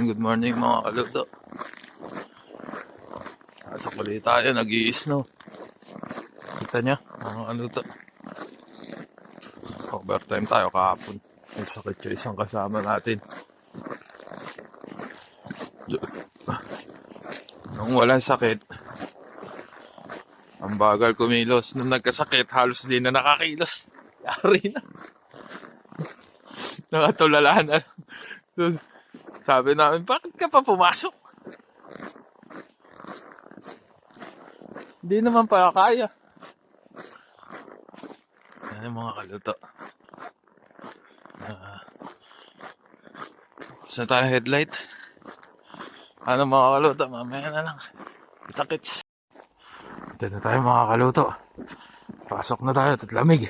Good morning mga kaluto. Pasok ulit tayo, nag-i-snow. Kita niya, mga kaluto. Overtime tayo kahapon. May sakit yung isang kasama natin. Nung walang sakit, ang bagal kumilos. Nung nagkasakit, halos di na nakakilos. Yari na. Nakatulala na. Sabi namin, bakit ka pa pumasok? Hindi naman pala kaya. Yan mga kaluto. Gusto tayo headlight? Ano mga kaluto? Mamaya na lang. Kita-kits. Dito na tayo mga kaluto. Pasok na tayo at lamig.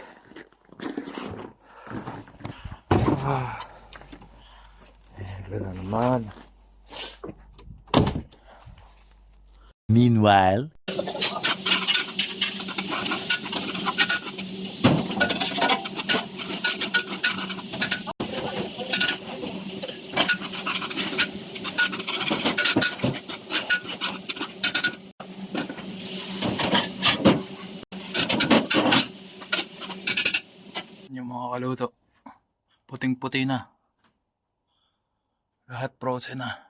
Ayan na naman. Meanwhile, Yung mga kaluto, puting-puti na. Lahat frozen na.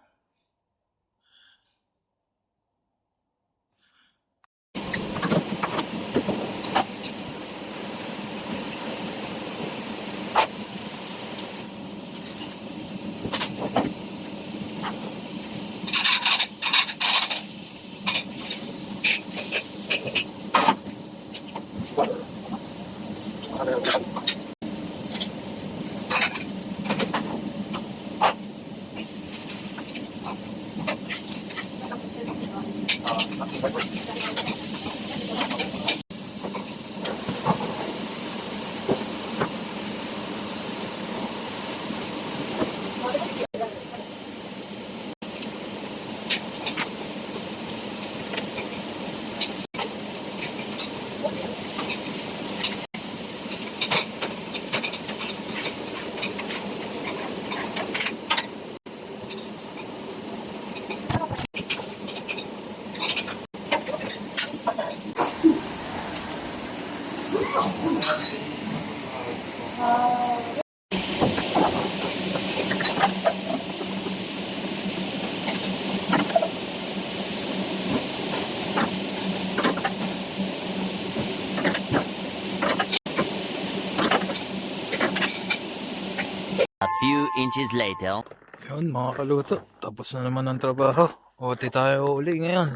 a few inches later. Yun mga kaluto, tapos na naman ang trabaho. OT tayo uli ngayon.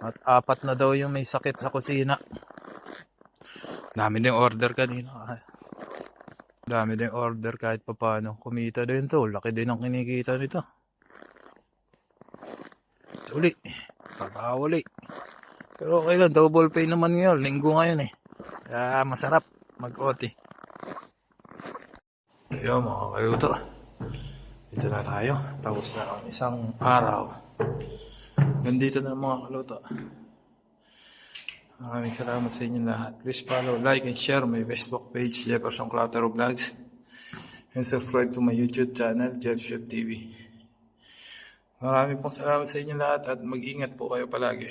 At 4 na daw yung may sakit sa kusina. Dami din order kanina. Dami din order kahit pa paano. Kumita din to. Laki din ang kinikita nito. Uli. Pagkawali. Pero okay lang. Double pay naman ngayon. Linggo ngayon eh. Kaya masarap mag-OT. Ayun mga kaluto. Dito na tayo. Tapos na ang isang araw. Gandito na mga kaluto. Maraming salamat sa inyo lahat. Please follow, like, and share my Facebook page, Jefferson Clatero Vlogs. And subscribe to my YouTube channel, Jeff Chef TV. Maraming pong salamat sa inyo lahat at mag-ingat po kayo palagi.